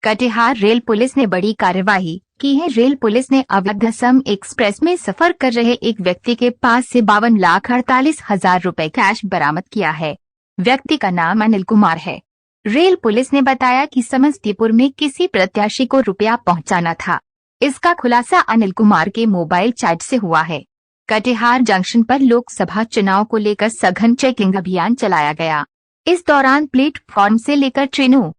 Katihar rail police ने बड़ी कार्यवाही की है। रेल पुलिस ने अवैध असम एक्सप्रेस में सफर कर रहे एक व्यक्ति के पास से 52,48,000 रुपए कैश बरामद किया है। व्यक्ति का नाम अनिल कुमार है। रेल पुलिस ने बताया कि समस्तीपुर में किसी प्रत्याशी को रुपया पहुंचाना था। इसका खुलासा अनिल कुमार के मोबाइल चैट से हुआ है। कटिहार जंक्शन पर लोकसभा चुनाव को लेकर सघन चेकिंग अभियान चलाया गया। इस दौरान प्लेटफॉर्म से लेकर ट्रेनों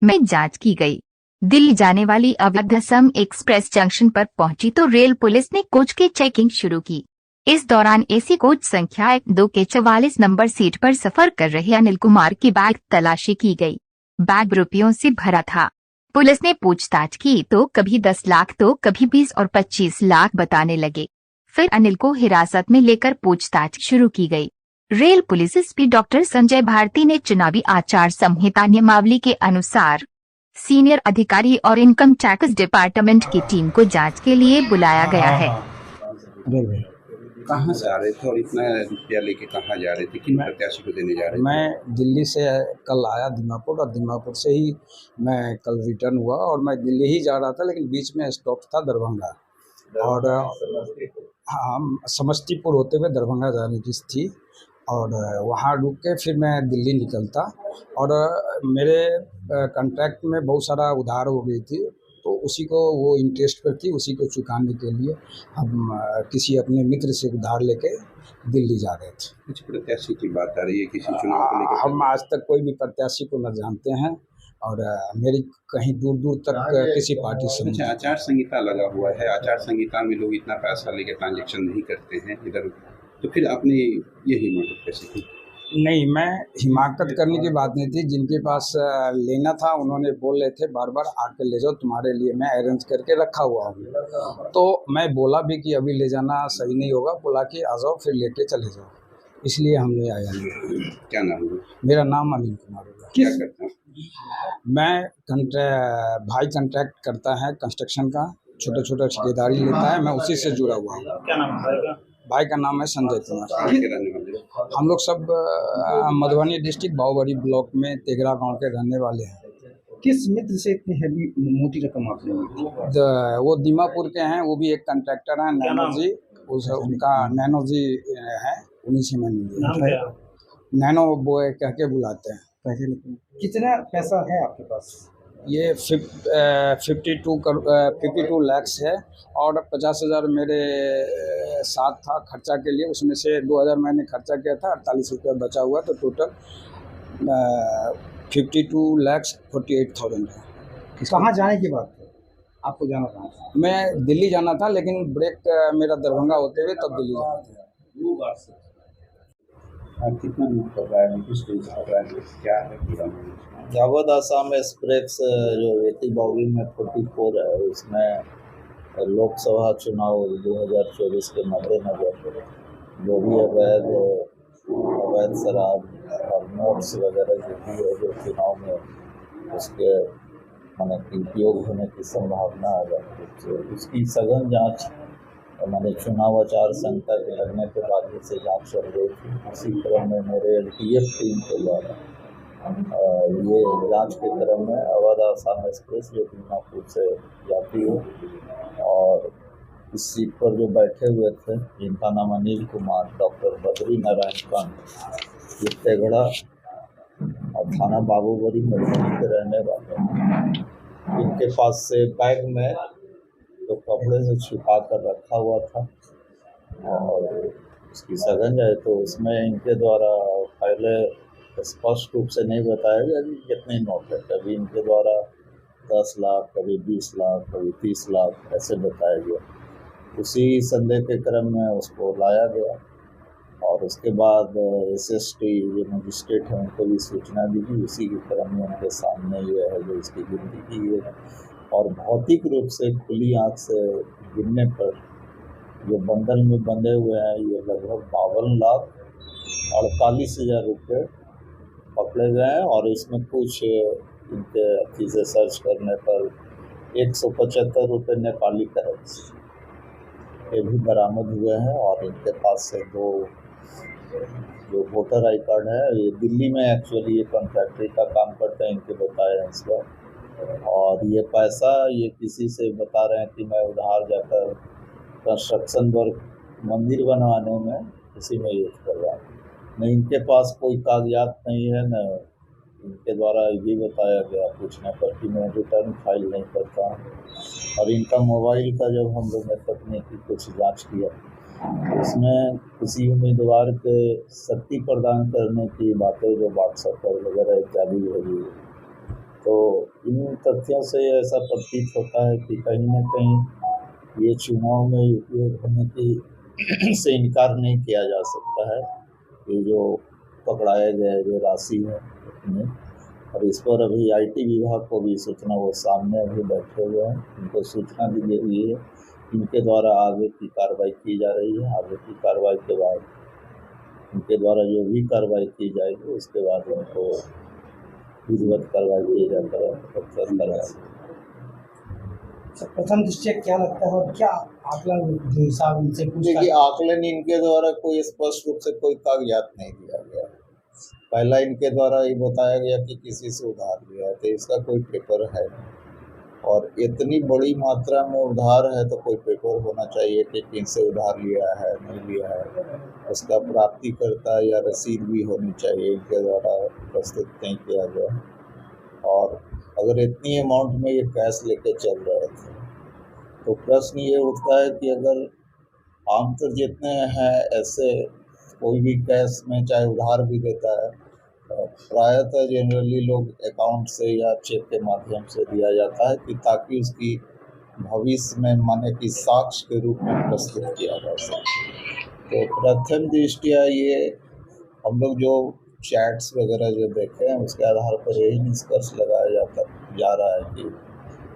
में जांच की गई। दिल्ली जाने वाली अवैध असम एक्सप्रेस जंक्शन पर पहुंची तो रेल पुलिस ने कोच की चेकिंग शुरू की। इस दौरान एसी कोच संख्या 1-2 के 44 नंबर सीट पर सफर कर रहे अनिल कुमार की बैग तलाशी की गई। बैग रुपयों से भरा था। पुलिस ने पूछताछ की तो कभी 10 लाख तो कभी 20 और 25 लाख बताने लगे। फिर अनिल को हिरासत में लेकर पूछताछ शुरू की गई। Rail police SP doctor Sanjay Bharti ने चुनावी आचार संहिता नियमावली के अनुसार सीनियर अधिकारी और इनकम टैक्स डिपार्टमेंट की टीम को जांच के लिए बुलाया गया है। कहाँ से आ रहे थे और इतना रुपया लेके कहाँ जा रहे थे, किन प्रत्याशी को देने जा रहे थे? मैं दिल्ली से कल आया दीमापुर, और दीमापुर से ही मैं कल रिटर्न हुआ और मैं दिल्ली ही जा रहा था, लेकिन बीच में स्टॉप था दरभंगा और हाँ समस्तीपुर होते हुए दरभंगा जाने की थी और वहाँ रुक के फिर मैं दिल्ली निकलता और मेरे कॉन्ट्रैक्ट में बहुत सारा उधार हो गई थी, तो उसी को वो इंटरेस्ट पर थी, उसी को चुकाने के लिए हम किसी अपने मित्र से उधार लेके दिल्ली जा रहे थे। कुछ प्रत्याशी की बात आ रही है, किसी चुनाव को लेकर? हम आज तक कोई भी प्रत्याशी को न जानते हैं और मेरी कहीं दूर दूर तक किसी पार्टी से। अच्छा, आचार संहिता लगा हुआ है, आचार संहिता में लोग इतना पैसा लेके ट्रांजेक्शन नहीं करते हैं इधर, तो फिर आपने ये हिम्मत कैसे की? नहीं, मैं हिमाकत करने की बात नहीं थी। जिनके पास लेना था उन्होंने बोल रहे थे बार बार आके ले जाओ, तुम्हारे लिए मैं अरेंज करके रखा हुआ हूँ। तो मैं बोला भी कि अभी ले जाना सही नहीं होगा, बोला कि आ जाओ फिर लेके चले जाओ, इसलिए हमने आया नहीं। क्या नाम है? मेरा नाम अनिल कुमार है। क्या करता हूँ? मैं भाई कॉन्ट्रैक्ट करता है कंस्ट्रक्शन का, छोटे छोटे ठेकेदारी लेता है, मैं उसी से जुड़ा हुआ हूँ। क्या नाम है? भाई का नाम है संजय कुमार। कहाँ के रहने वाले? हम लोग सब मधुबनी डिस्ट्रिक्ट बाहुबड़ी ब्लॉक में तेघरा गांव के रहने वाले हैं। किस मित्र से इतनी हैवी मोटी रकम आपने ली? वो दीमापुर के हैं, वो भी एक कॉन्ट्रैक्टर हैं, नैनो जी, उनका नैनो जी है, उन्हीं से मैंने लिया। नैनो बॉय कह के बुलाते हैं। कितना पैसा है आपके पास? ये 52 लाख है और 50,000 मेरे साथ था खर्चा के लिए, उसमें से 2,000 मैंने खर्चा किया था, 48 रुपया बचा हुआ, तो टोटल 52,48,000 है। कहाँ जाने की बात है? आपको जाना था? मैं दिल्ली जाना था, लेकिन ब्रेक मेरा दरभंगा होते हुए तब दिल्ली जाना था। आप कितना लूट कर रहा है, किस चीज़ कर रहा है, क्या है पूरा? अवध असम एक्सप्रेस जो 80 में 44 है, उसमें लोकसभा चुनाव 2024 के मद्देनजर जो भी अवैध शराब और नोट्स वगैरह जो भी है, जो चुनाव में उसके माने उपयोग होने की संभावना है, तो उसकी सघन जांच मैंने चुनाव आचार संहिता के लगने के बाद से जांच चल रही थी। उसी क्रम में मेरे LTF टीम के द्वारा ये जांच के क्रम में अवध असम एक्सप्रेस जो दीमापुर से जाती है और इस सीट पर जो बैठे हुए थे, जिनका नाम अनिल कुमार, डॉक्टर बद्री नारायण कंठ, ये तेघड़ा और थाना बाबूबड़ी मधुबनी के रहने वाले, इनके पास से बैग में तो कपड़े से छुपा कर रखा हुआ था और उसकी सघन जाए तो उसमें इनके द्वारा पहले स्पष्ट रूप से नहीं बताया गया कि कितने नोट है। कभी इनके द्वारा 10 लाख, कभी 20 लाख, कभी 30 लाख ऐसे बताया गया। उसी संदेह के क्रम में उसको लाया गया और उसके बाद SST जो मजिस्ट्रेट हैं उनको भी सूचना दी गई। उसी के क्रम में उनके सामने ये है जो इसकी गिनती की गई है और भौतिक रूप से खुली आँख से गिनने पर जो बंडल में बंधे हुए हैं, ये लगभग 52,48,000 रुपये पकड़े गए हैं और इसमें कुछ इनके अथी से सर्च करने पर 175 रुपये नेपाली करेंसी ये भी बरामद हुए हैं और इनके पास से 2 जो वोटर आई कार्ड है, ये दिल्ली में एक्चुअली ये कॉन्ट्रैक्टरी का काम करते हैं, इनके बताए हैं इस बार, और ये पैसा ये किसी से बता रहे हैं कि मैं उधार जाकर कंस्ट्रक्शन वर्क मंदिर बनवाने में इसी में यूज कर रहा हूँ। न इनके पास कोई कागजात नहीं है, न इनके द्वारा ये बताया गया पूछने पर कि मैं रिटर्न फाइल नहीं करता हूँ। और इनका मोबाइल का जब हम लोग ने तकनीकी कुछ जांच किया, उसमें किसी उम्मीदवार के शक्ति प्रदान करने की बातें जो व्हाट्सएप पर वगैरह इत्यादि भेजी, तो इन तथ्यों से ऐसा प्रतीत होता है कि कहीं न कहीं ये चुनाव में उपयोग होने की से इनकार नहीं किया जा सकता है। ये जो पकड़ाए गए जो राशि है अपने, और इस पर अभी आईटी विभाग को भी सूचना, वो सामने अभी बैठे हुए हैं, उनको सूचना दी गई है। इनके द्वारा आगे की कार्रवाई की जा रही है। आगे की कार्रवाई के बाद इनके द्वारा जो भी कार्रवाई की जाएगी उसके बाद उनको विधिवत कार्रवाई की जाकर प्रथम दृष्टया क्या लगता है और क्या आकलन जो हिसाब इनसे देखिए, पूछा आकलन इनके द्वारा कोई स्पष्ट रूप से कोई कागजात नहीं दिया गया। पहला इनके द्वारा ये बताया गया कि किसी से उधार लिया है, तो इसका कोई पेपर है नहीं। और इतनी बड़ी मात्रा में उधार है तो कोई पेपर होना चाहिए कि किनसे उधार लिया है नहीं लिया है, उसका प्राप्तिकर्ता या रसीद भी होनी चाहिए। इनके द्वारा प्रस्तुत नहीं किया गया। और अगर इतनी अमाउंट में ये कैश लेके चल रहे थे तो प्रश्न ये उठता है कि अगर आमतौर जितने हैं ऐसे कोई भी कैश में चाहे उधार भी देता है, प्रायतः जनरली लोग अकाउंट से या चेक के माध्यम से दिया जाता है कि ताकि उसकी भविष्य में माने कि साक्ष्य के रूप में प्रस्तुत किया जा सके। तो प्रथम दृष्टया ये हम लोग जो चैट्स वगैरह जो देखे हैं उसके आधार पर यही निष्कर्ष लगाया जा रहा है कि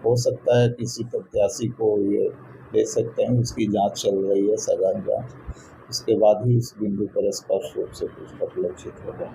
हो सकता है किसी प्रत्याशी को ये दे सकते हैं। उसकी जांच चल रही है, सघन जांच। उसके बाद ही इस बिंदु पर स्पष्ट रूप से कुछ परिलक्षित होगा।